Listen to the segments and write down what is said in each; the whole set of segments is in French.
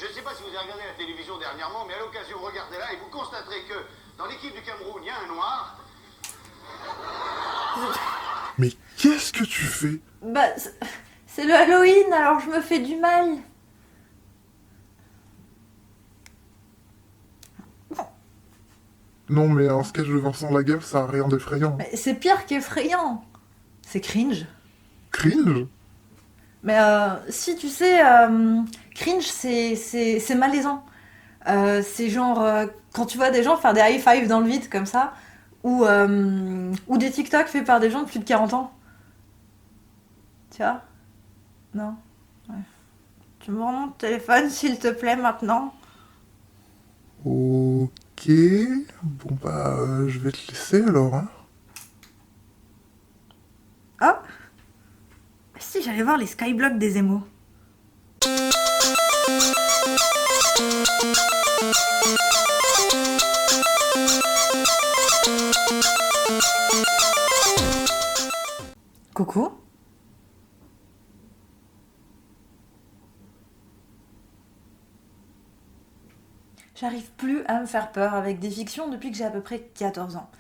Je ne sais pas si vous avez regardé la télévision dernièrement, mais à l'occasion, regardez-la et vous constaterez que dans l'équipe du Cameroun, il y a un noir. Mais qu'est-ce que tu fais? Bah, c'est le Halloween, alors je me fais du mal. Non, mais un sketch de Vincent Lagaffe, ça a rien d'effrayant. Mais c'est pire qu'effrayant. C'est cringe. Cringe? Mais si tu sais, cringe c'est malaisant. C'est genre quand tu vois des gens faire des high five dans le vide comme ça, ou des TikTok faits par des gens de plus de 40 ans. Tu vois? Non. Ouais. Tu me rends mon téléphone s'il te plaît maintenant? Ok. Bon bah, je vais te laisser alors, hein. Ah, si j'allais voir les skyblocks des émos. Coucou. J'arrive plus à me faire peur avec des fictions depuis que j'ai à peu près 14 ans.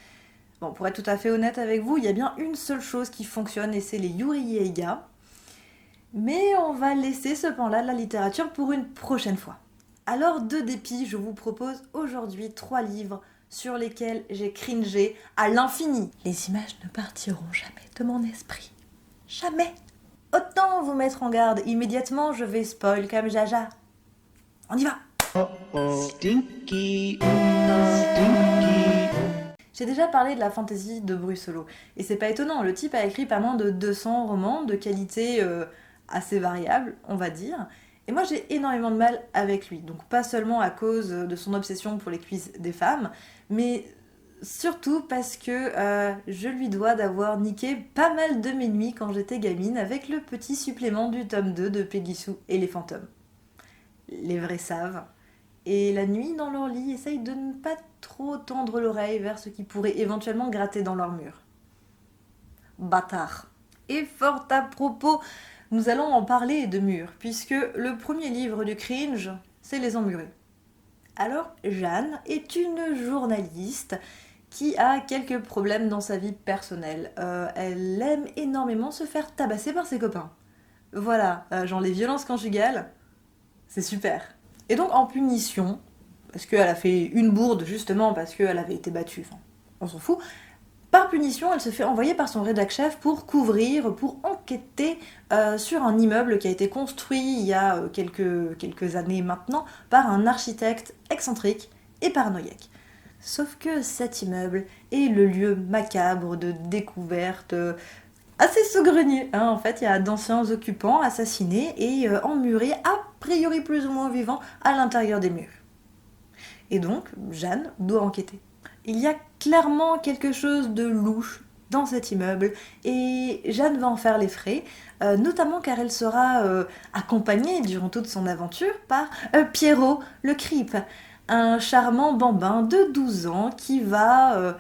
Bon, pour être tout à fait honnête avec vous, il y a bien une seule chose qui fonctionne et c'est les Yuri Eiga. Mais on va laisser ce pan-là de la littérature pour une prochaine fois. Alors, de dépit, je vous propose aujourd'hui 3 livres sur lesquels j'ai cringé à l'infini. Les images ne partiront jamais de mon esprit. Jamais. Autant vous mettre en garde, immédiatement je vais spoil comme Jaja. On y va. Stinky, stinky. J'ai déjà parlé de la fantaisie de Brussolo, et c'est pas étonnant, le type a écrit pas moins de 200 romans de qualité assez variable, on va dire, et moi j'ai énormément de mal avec lui, donc pas seulement à cause de son obsession pour les cuisses des femmes, mais surtout parce que je lui dois d'avoir niqué pas mal de mes nuits quand j'étais gamine avec le petit supplément du tome 2 de Peggy Sue et les fantômes. Les vrais savent. Et la nuit, dans leur lit, essayent de ne pas trop tendre l'oreille vers ce qui pourrait éventuellement gratter dans leur mur. Bâtard. Et fort à propos, nous allons en parler de murs, puisque le premier livre du cringe, c'est Les Emmurés. Alors, Jeanne est une journaliste qui a quelques problèmes dans sa vie personnelle. Elle aime énormément se faire tabasser par ses copains. Voilà, genre les violences conjugales, c'est super. Et donc en punition, parce qu'elle a fait une bourde justement parce qu'elle avait été battue, enfin, on s'en fout, par punition, elle se fait envoyer par son rédac-chef pour couvrir, pour enquêter sur un immeuble qui a été construit il y a quelques années maintenant par un architecte excentrique et paranoïaque. Sauf que cet immeuble est le lieu macabre de découverte assez saugrenu. Hein. En fait, il y a d'anciens occupants assassinés et emmurés, a priori plus ou moins vivants, à l'intérieur des murs. Et donc, Jeanne doit enquêter. Il y a clairement quelque chose de louche dans cet immeuble et Jeanne va en faire les frais, notamment car elle sera accompagnée durant toute son aventure par Pierrot le creep, un charmant bambin de 12 ans qui va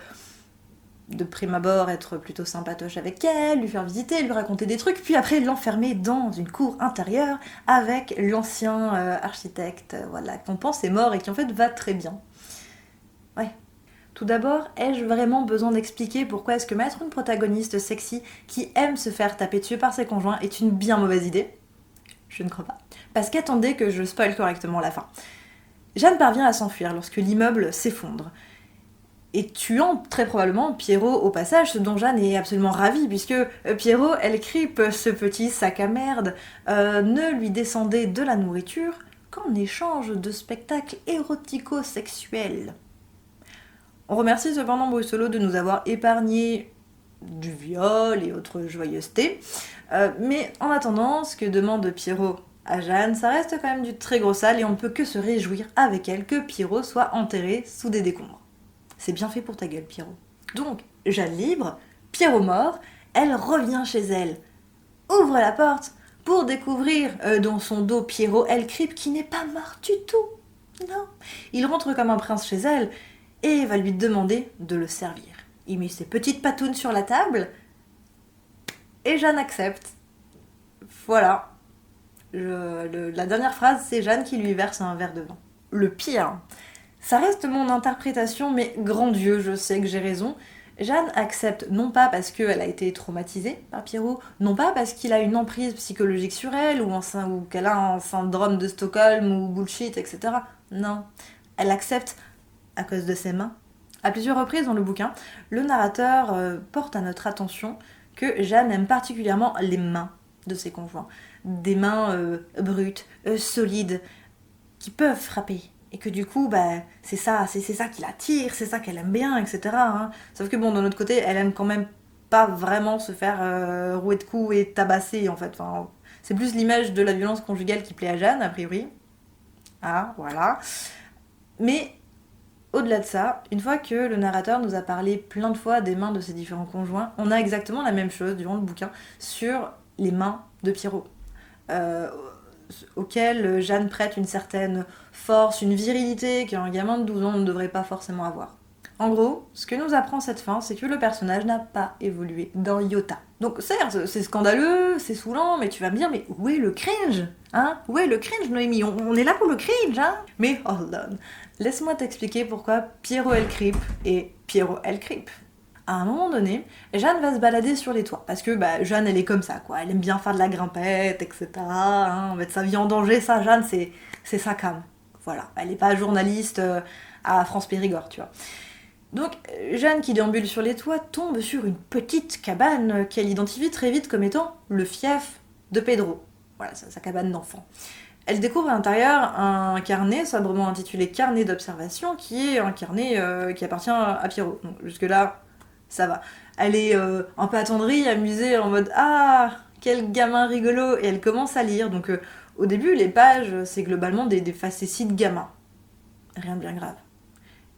de prime abord être plutôt sympatoche avec elle, lui faire visiter, lui raconter des trucs, puis après l'enfermer dans une cour intérieure avec l'ancien architecte voilà, qu'on pense est mort et qui en fait va très bien. Ouais. Tout d'abord, ai-je vraiment besoin d'expliquer pourquoi est-ce que mettre une protagoniste sexy qui aime se faire taper dessus par ses conjoints est une bien mauvaise idée? Je ne crois pas. Parce qu'attendez que je spoil correctement la fin. Jeanne parvient à s'enfuir lorsque l'immeuble s'effondre. Et tuant très probablement Pierrot au passage, ce dont Jeanne est absolument ravie, puisque Pierrot, elle cripe ce petit sac à merde, ne lui descendait de la nourriture qu'en échange de spectacles érotico-sexuels. On remercie cependant Brussolo de nous avoir épargné du viol et autres joyeusetés, mais en attendant, ce que demande Pierrot à Jeanne, ça reste quand même du très gros sale et on ne peut que se réjouir avec elle que Pierrot soit enterré sous des décombres. C'est bien fait pour ta gueule, Pierrot. Donc, Jeanne libre, Pierrot mort, elle revient chez elle. Ouvre la porte pour découvrir dans son dos Pierrot El Creep qui n'est pas mort du tout. Non. Il rentre comme un prince chez elle et va lui demander de le servir. Il met ses petites patounes sur la table et Jeanne accepte. Voilà. La dernière phrase, c'est Jeanne qui lui verse un verre de vin. Le pire, ça reste mon interprétation, mais grand Dieu, je sais que j'ai raison. Jeanne accepte non pas parce qu'elle a été traumatisée par Pierrot, non pas parce qu'il a une emprise psychologique sur elle, ou qu'elle a un syndrome de Stockholm, ou bullshit, etc. Non, elle accepte à cause de ses mains. À plusieurs reprises dans le bouquin, le narrateur porte à notre attention que Jeanne aime particulièrement les mains de ses conjoints. Des mains brutes, solides, qui peuvent frapper. Et que du coup, c'est ça qui l'attire, c'est ça qu'elle aime bien, etc. Hein. Sauf que bon, d'un autre côté, elle aime quand même pas vraiment se faire rouer de coups et tabasser, en fait. Enfin, c'est plus l'image de la violence conjugale qui plaît à Jeanne, a priori. Ah, voilà. Mais au-delà de ça, une fois que le narrateur nous a parlé plein de fois des mains de ses différents conjoints, on a exactement la même chose durant le bouquin sur les mains de Pierrot. Auquel Jeanne prête une certaine force, une virilité qu'un gamin de 12 ans ne devrait pas forcément avoir. En gros, ce que nous apprend cette fin, c'est que le personnage n'a pas évolué d'un iota. Donc certes, c'est scandaleux, c'est saoulant, mais tu vas me dire, mais où est le cringe, hein? Où est le cringe, Noémie? On est là pour le cringe, hein? Mais hold on, laisse-moi t'expliquer pourquoi Pierrot elle creep et Pierrot elle creep. À un moment donné, Jeanne va se balader sur les toits, parce que Jeanne elle est comme ça, quoi. Elle aime bien faire de la grimpette, etc. Hein, mettre sa vie en danger, ça, Jeanne, c'est sa cam. Voilà, elle n'est pas journaliste à France Périgord, tu vois. Donc, Jeanne qui déambule sur les toits tombe sur une petite cabane qu'elle identifie très vite comme étant le fief de Pedro. Voilà, sa cabane d'enfant. Elle découvre à l'intérieur un carnet sobrement intitulé Carnet d'observation, qui est un carnet qui appartient à Pierrot. Donc, jusque-là, ça va. Elle est un peu attendrie, amusée, en mode « Ah, quel gamin rigolo !» Et elle commence à lire. Donc, au début, les pages, c'est globalement des facéties de gamins. Rien de bien grave.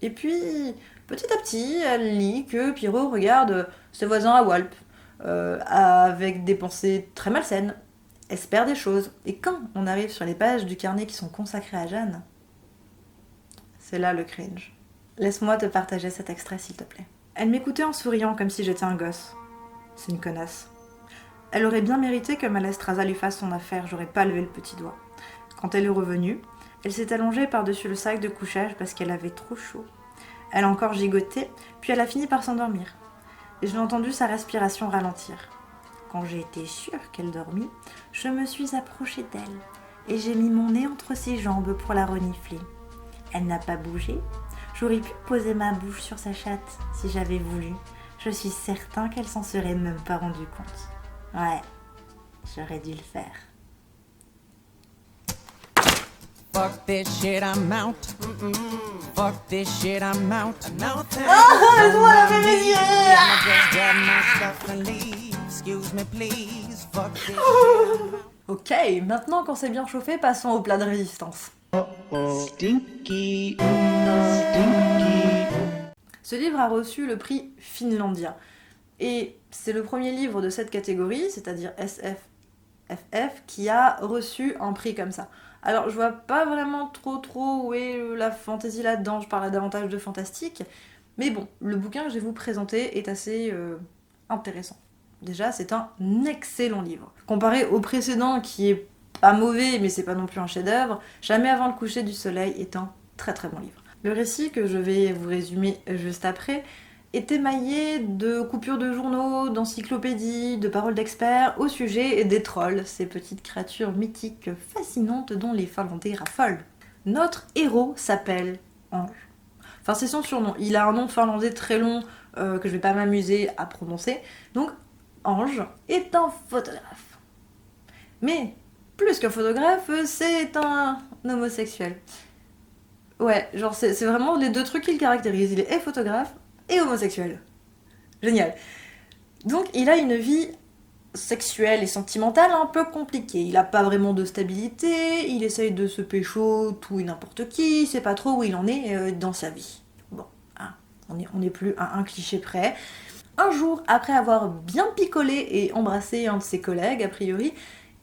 Et puis, petit à petit, elle lit que Pierrot regarde ses voisins à Walp, avec des pensées très malsaines, espère des choses. Et quand on arrive sur les pages du carnet qui sont consacrées à Jeanne, c'est là le cringe. Laisse-moi te partager cet extrait, s'il te plaît. Elle m'écoutait en souriant comme si j'étais un gosse. C'est une connasse. Elle aurait bien mérité que Malestrosa lui fasse son affaire, j'aurais pas levé le petit doigt. Quand elle est revenue, elle s'est allongée par-dessus le sac de couchage parce qu'elle avait trop chaud. Elle a encore gigoté, puis elle a fini par s'endormir. Et j'ai entendu sa respiration ralentir. Quand j'ai été sûre qu'elle dormit, je me suis approchée d'elle et j'ai mis mon nez entre ses jambes pour la renifler. Elle n'a pas bougé. J'aurais pu poser ma bouche sur sa chatte si j'avais voulu. Je suis certain qu'elle s'en serait même pas rendue compte. Ouais, j'aurais dû le faire. Fuck this shit, I'm out. Fuck this shit, I'm out. No thanks. Laisse-moi laver mes yeux. I'ma just grab my stuff and leave. Excuse me, please. Fuck this shit, I'm out. Ok, maintenant qu'on s'est bien chauffé, passons au plat de résistance. Stinky, stinky. Ce livre a reçu le prix Finlandia. Et c'est le premier livre de cette catégorie, c'est-à-dire SFFF, qui a reçu un prix comme ça. Alors je vois pas vraiment trop où est la fantaisie là-dedans, je parle davantage de fantastique. Mais bon, le bouquin que je vais vous présenter est assez intéressant. Déjà, c'est un excellent livre. Comparé au précédent qui est pas mauvais, mais c'est pas non plus un chef-d'œuvre, Jamais avant le coucher du soleil est un très très bon livre. Le récit que je vais vous résumer juste après est émaillé de coupures de journaux, d'encyclopédies, de paroles d'experts au sujet des trolls, ces petites créatures mythiques fascinantes dont les Finlandais raffolent. Notre héros s'appelle Ange. Enfin, c'est son surnom. Il a un nom finlandais très long que je vais pas m'amuser à prononcer. Donc, Ange est un photographe. Mais, plus qu'un photographe, c'est un homosexuel. Ouais, genre c'est vraiment les deux trucs qui le caractérisent. Il est et photographe et homosexuel. Génial. Donc il a une vie sexuelle et sentimentale un peu compliquée. Il a pas vraiment de stabilité, il essaye de se pécho tout et n'importe qui, il sait pas trop où il en est dans sa vie. Bon, hein, on n'est plus à un cliché près. Un jour, après avoir bien picolé et embrassé un de ses collègues, a priori,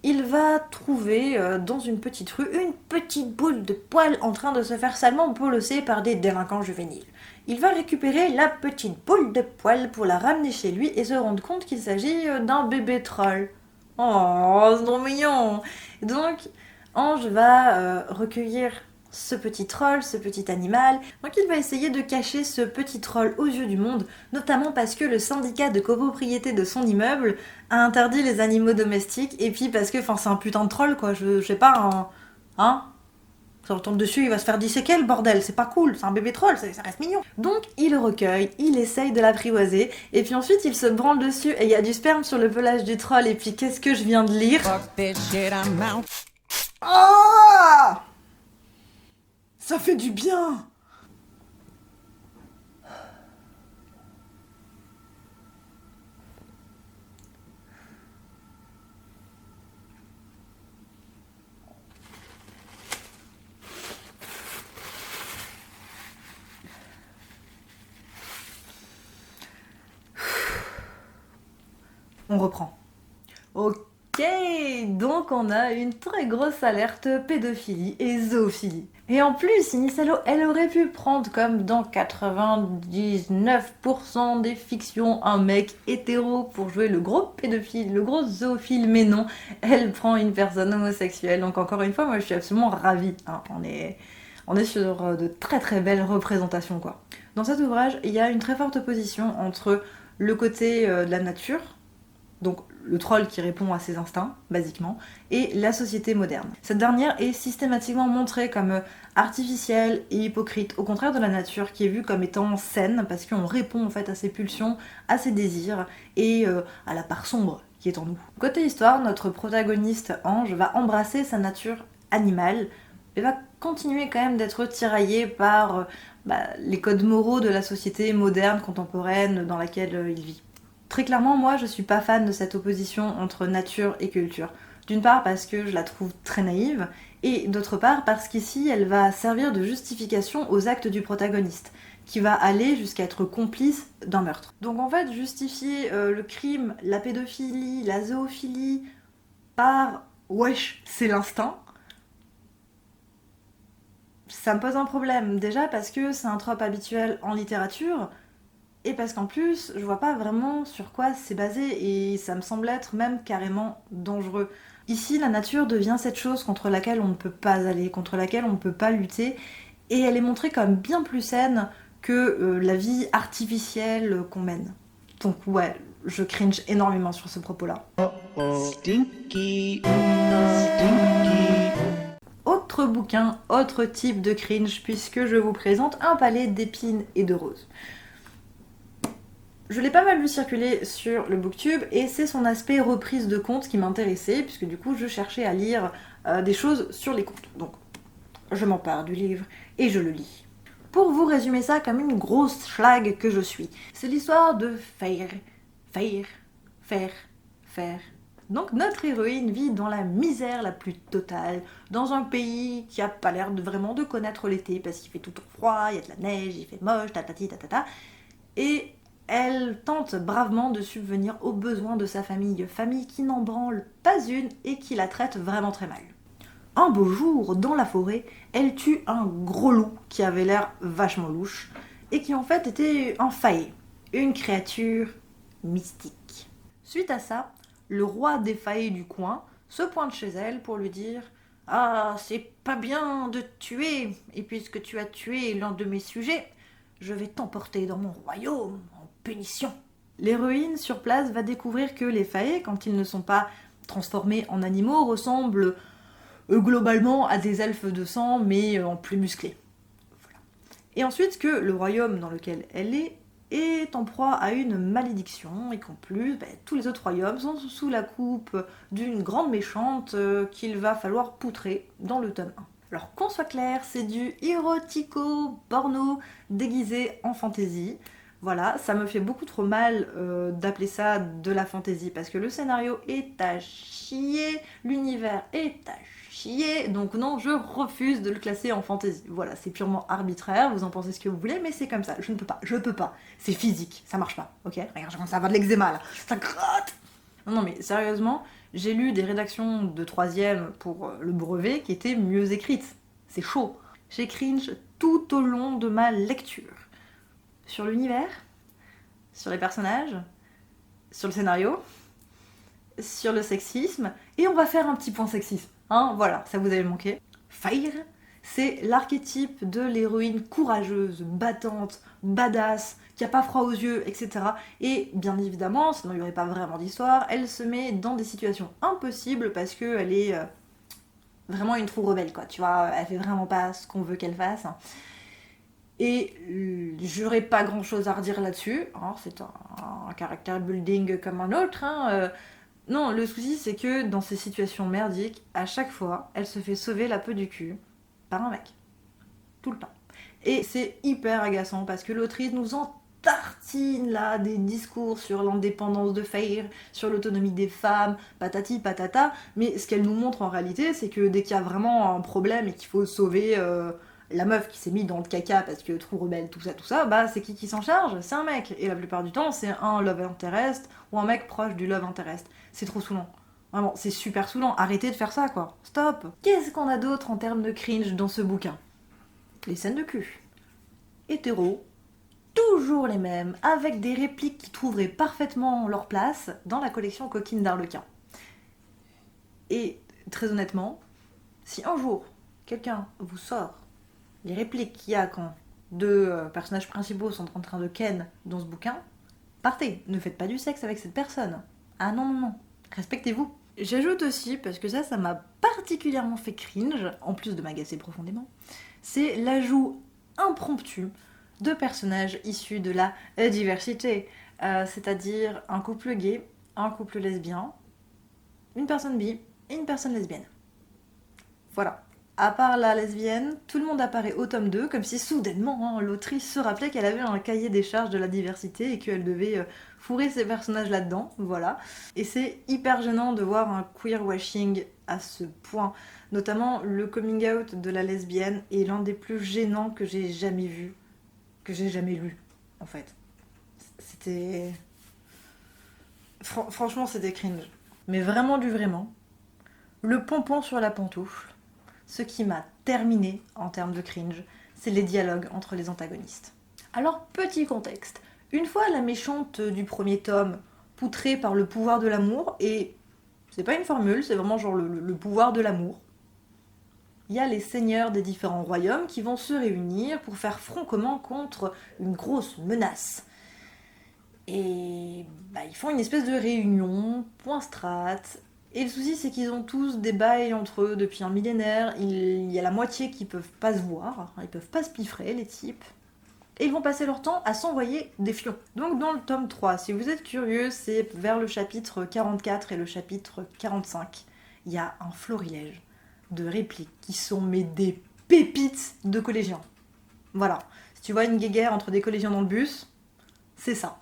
il va trouver dans une petite rue une petite boule de poils en train de se faire salement bolosser par des délinquants juvéniles. Il va récupérer la petite boule de poils pour la ramener chez lui et se rendre compte qu'il s'agit d'un bébé troll. Oh, c'est trop mignon. Donc, Ange va recueillir ce petit troll, ce petit animal. Donc il va essayer de cacher ce petit troll aux yeux du monde, notamment parce que le syndicat de copropriété de son immeuble a interdit les animaux domestiques, et puis parce que, enfin, c'est un putain de troll, quoi, je sais pas, hein ça retombe dessus, il va se faire disséquer le bordel, c'est pas cool, c'est un bébé troll, ça reste mignon. Donc il le recueille, il essaye de l'apprivoiser, et puis ensuite il se branle dessus, et il y a du sperme sur le pelage du troll, et puis qu'est-ce que je viens de lire? Fuck this shit, I'm out. Ah, ça fait du bien. On reprend. Ok, donc on a une très grosse alerte pédophilie et zoophilie. Et en plus, Inissalo, elle aurait pu prendre, comme dans 99% des fictions, un mec hétéro pour jouer le gros pédophile, le gros zoophile, mais non, elle prend une personne homosexuelle. Donc encore une fois, moi je suis absolument ravie. Hein. On est sur de très très belles représentations, quoi. Dans cet ouvrage, il y a une très forte opposition entre le côté de la nature, donc le troll qui répond à ses instincts, basiquement, et la société moderne. Cette dernière est systématiquement montrée comme artificielle et hypocrite, au contraire de la nature qui est vue comme étant saine, parce qu'on répond en fait à ses pulsions, à ses désirs, et à la part sombre qui est en nous. Côté histoire, notre protagoniste Ange va embrasser sa nature animale, et va continuer quand même d'être tiraillé par les codes moraux de la société moderne, contemporaine, dans laquelle il vit. Très clairement, moi, je suis pas fan de cette opposition entre nature et culture. D'une part parce que je la trouve très naïve, et d'autre part parce qu'ici, elle va servir de justification aux actes du protagoniste, qui va aller jusqu'à être complice d'un meurtre. Donc en fait, justifier le crime, la pédophilie, la zoophilie, par « wesh, c'est l'instinct », ça me pose un problème. Déjà parce que c'est un trope habituel en littérature, et parce qu'en plus, je vois pas vraiment sur quoi c'est basé, et ça me semble être même carrément dangereux. Ici, la nature devient cette chose contre laquelle on ne peut pas aller, contre laquelle on ne peut pas lutter, et elle est montrée comme bien plus saine que la vie artificielle qu'on mène. Donc ouais, je cringe énormément sur ce propos-là. Stinky, stinky. Autre bouquin, autre type de cringe, puisque je vous présente Un palais d'épines et de roses. Je l'ai pas mal vu circuler sur le booktube, et c'est son aspect reprise de contes qui m'intéressait, puisque du coup je cherchais à lire des choses sur les contes. Donc je m'empare du livre et je le lis. Pour vous résumer ça comme une grosse schlag que je suis, c'est l'histoire de faire. Donc notre héroïne vit dans la misère la plus totale, dans un pays qui a pas l'air vraiment de connaître l'été, parce qu'il fait tout froid, il y a de la neige, il fait moche, tatati tatata, et elle tente bravement de subvenir aux besoins de sa famille qui n'en branle pas une et qui la traite vraiment très mal. Un beau jour, dans la forêt, elle tue un gros loup qui avait l'air vachement louche, et qui en fait était un faé, une créature mystique. Suite à ça, le roi des faés du coin se pointe chez elle pour lui dire « Ah, c'est pas bien de tuer, et puisque tu as tué l'un de mes sujets, je vais t'emporter dans mon royaume en punition. » L'héroïne sur place va découvrir que les faés, quand ils ne sont pas transformés en animaux, ressemblent globalement à des elfes de sang, mais en plus musclés. Voilà. Et ensuite que le royaume dans lequel elle est en proie à une malédiction, et qu'en plus, tous les autres royaumes sont sous la coupe d'une grande méchante qu'il va falloir poutrer dans le tome 1. Alors qu'on soit clair, c'est du érotico-porno déguisé en fantaisie. Voilà, ça me fait beaucoup trop mal d'appeler ça de la fantaisie, parce que le scénario est à chier, l'univers est à chier, donc non, je refuse de le classer en fantaisie. Voilà, c'est purement arbitraire, vous en pensez ce que vous voulez, mais c'est comme ça, je ne peux pas. C'est physique, ça marche pas, ok? Regarde, je commence à avoir de l'eczéma là, ça gratte! Non mais sérieusement, j'ai lu des rédactions de 3e pour le brevet qui étaient mieux écrites. C'est chaud. J'ai cringe tout au long de ma lecture. Sur l'univers, sur les personnages, sur le scénario, sur le sexisme, et on va faire un petit point sexisme. Hein, voilà, ça vous avait manqué. Fire, c'est l'archétype de l'héroïne courageuse, battante, badass, qui a pas froid aux yeux, etc. Et bien évidemment, sinon il n'y aurait pas vraiment d'histoire, elle se met dans des situations impossibles parce qu'elle est vraiment une trou rebelle, quoi. Tu vois, elle fait vraiment pas ce qu'on veut qu'elle fasse. Et j'aurais pas grand chose à redire là-dessus. Hein, c'est un caractère building comme un autre. Hein, non, le souci c'est que dans ces situations merdiques, à chaque fois, elle se fait sauver la peau du cul par un mec. Tout le temps. Et c'est hyper agaçant parce que l'autrice nous en tartine là des discours sur l'indépendance de Feyre, sur l'autonomie des femmes, patati patata. Mais ce qu'elle nous montre en réalité, c'est que dès qu'il y a vraiment un problème et qu'il faut sauver la meuf qui s'est mise dans le caca parce que trop rebelle, tout ça, bah c'est qui s'en charge? C'est un mec. Et la plupart du temps, c'est un love interest ou un mec proche du love interest. C'est trop saoulant. Vraiment, c'est super saoulant. Arrêtez de faire ça, quoi. Stop. Qu'est-ce qu'on a d'autre en termes de cringe dans ce bouquin? Les scènes de cul. Hétéro, toujours les mêmes, avec des répliques qui trouveraient parfaitement leur place dans la collection Coquine d'Arlequin. Et très honnêtement, si un jour quelqu'un vous sort les répliques qu'il y a quand deux personnages principaux sont en train de ken dans ce bouquin, partez, ne faites pas du sexe avec cette personne. Ah non, non, non, respectez-vous. J'ajoute aussi, parce que ça m'a particulièrement fait cringe, en plus de m'agacer profondément, c'est l'ajout impromptu de personnages issus de la diversité, c'est-à-dire un couple gay, un couple lesbien, une personne bi et une personne lesbienne. Voilà. À part la lesbienne, tout le monde apparaît au tome 2, comme si soudainement l'autrice se rappelait qu'elle avait un cahier des charges de la diversité et qu'elle devait fourrer ces personnages là-dedans, voilà. Et c'est hyper gênant de voir un queer-washing à ce point. Notamment, le coming out de la lesbienne est l'un des plus gênants que j'ai jamais vu, que j'ai jamais lu, en fait. C'était... Franchement, c'était cringe. Mais vraiment du vraiment. Le pompon sur la pantoufle. Ce qui m'a terminé en termes de cringe, c'est les dialogues entre les antagonistes. Alors, petit contexte. Une fois la méchante du premier tome poutrée par le pouvoir de l'amour, et c'est pas une formule, c'est vraiment genre le pouvoir de l'amour, il y a les seigneurs des différents royaumes qui vont se réunir pour faire front commun contre une grosse menace. Et ils font une espèce de réunion, point strat. Et le souci, c'est qu'ils ont tous des bails entre eux depuis un millénaire. Il y a la moitié qui peuvent pas se voir, ils peuvent pas se piffrer, les types. Et ils vont passer leur temps à s'envoyer des fions. Donc dans le tome 3, si vous êtes curieux, c'est vers le chapitre 44 et le chapitre 45. Il y a un florilège de répliques qui sont des pépites de collégiens. Voilà. Si tu vois une guéguerre entre des collégiens dans le bus, c'est ça.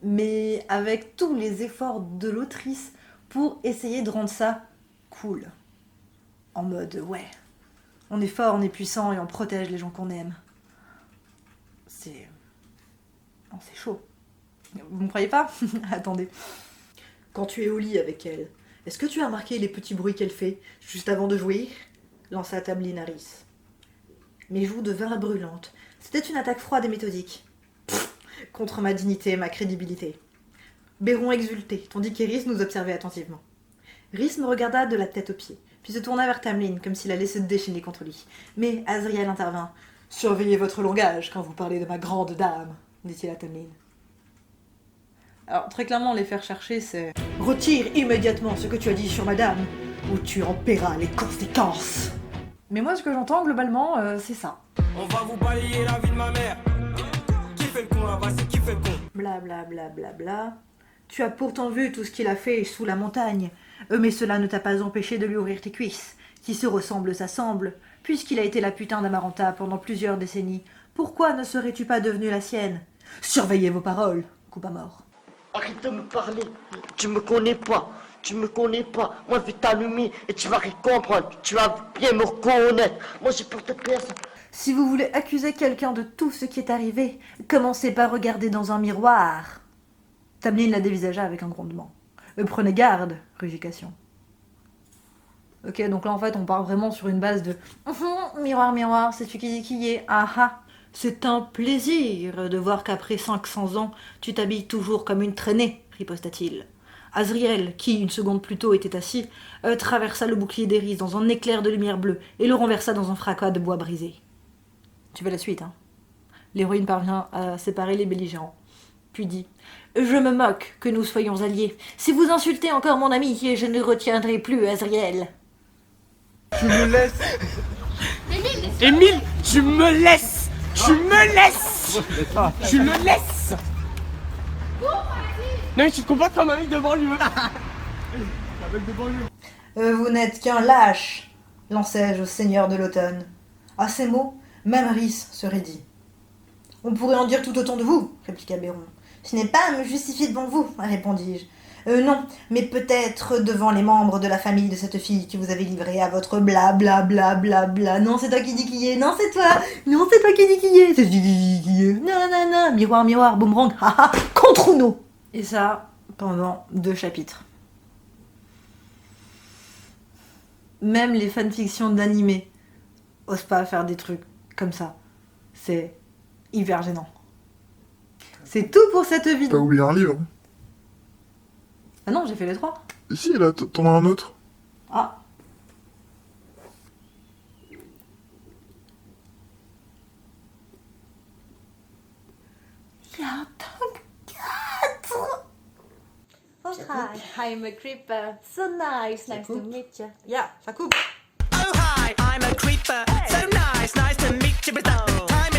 Mais avec tous les efforts de l'autrice pour essayer de rendre ça cool. En mode, ouais, on est fort, on est puissant et on protège les gens qu'on aime. C'est chaud. Vous me croyez pas? Attendez. Quand tu es au lit avec elle, est-ce que tu as remarqué les petits bruits qu'elle fait juste avant de jouir? Lança Tamlin Harris. Mes joues devinrent brûlantes. C'était une attaque froide et méthodique. Contre ma dignité et ma crédibilité. Béron exultait, tandis qu'Eris nous observait attentivement. Rhys me regarda de la tête aux pieds, puis se tourna vers Tamlin, comme s'il allait se déchaîner contre lui. Mais Azriel intervint. « Surveillez votre langage quand vous parlez de ma grande dame », dit-il à Tamlin. Alors, très clairement, les faire chercher, c'est « Retire immédiatement ce que tu as dit sur madame, ou tu en paieras les conséquences !» Mais moi, ce que j'entends, globalement, c'est ça. On va vous balayer la vie de ma mère. Qui fait le con là-bas, c'est qui fait le con? Bla bla bla bla bla. Tu as pourtant vu tout ce qu'il a fait sous la montagne, mais cela ne t'a pas empêché de lui ouvrir tes cuisses. Qui se ressemble s'assemble, puisqu'il a été la putain d'Amaranta pendant plusieurs décennies. Pourquoi ne serais-tu pas devenue la sienne? Surveillez vos paroles, coupe à mort. Arrête de me parler, tu me connais pas. Moi je vais t'allumer et tu vas rien comprendre, tu vas bien me reconnaître. Moi j'ai peur de personne. Si vous voulez accuser quelqu'un de tout ce qui est arrivé, commencez par regarder dans un miroir. Tamlin la dévisagea avec un grondement. Prenez garde, rugication. Ok, donc là en fait on part vraiment sur une base de miroir, miroir, c'est celui qui y est, ah. C'est un plaisir de voir qu'après 500 ans, tu t'habilles toujours comme une traînée, riposta-t-il. Azriel, qui, une seconde plus tôt, était assis, traversa le bouclier d'Eris dans un éclair de lumière bleue et le renversa dans un fracas de bois brisé. Tu veux la suite, hein? L'héroïne parvient à séparer les belligérants, puis dit « Je me moque que nous soyons alliés. Si vous insultez encore mon ami, je ne retiendrai plus Azriel. » Tu me laisses. Émile, tu me laisses. Tu me laisses. Tu me laisses. Non mais tu te comportes comme un mec de banlieue. Un mec de banlieue. Vous n'êtes qu'un lâche, lançai-je au seigneur de l'automne. À ces mots, même Rhys se raidit. On pourrait en dire tout autant de vous, répliqua Béron. Ce n'est pas à me justifier devant vous, répondis-je. Non, mais peut-être devant les membres de la famille de cette fille que vous avez livrée à votre bla bla bla bla bla. Non, c'est toi qui dis qui est. Non, c'est toi. Non, c'est toi qui dis qui est. C'est toi qui dis qui est. Non, non, non. Miroir, miroir, boomerang. Haha, contre Uno. Et ça, pendant 2 chapitres. Même les fanfictions d'animés osent pas faire des trucs comme ça. C'est hyper gênant. C'est tout pour cette T'as vidéo. oublié un livre. Ah non, j'ai fait les 3. Ici, là, t'en as un autre. Ah. Il y a un tome 4. Oh, hi, I'm a creeper. So nice to meet you. Yeah, ça coupe. Oh hi, I'm a creeper. So nice to meet you, but the time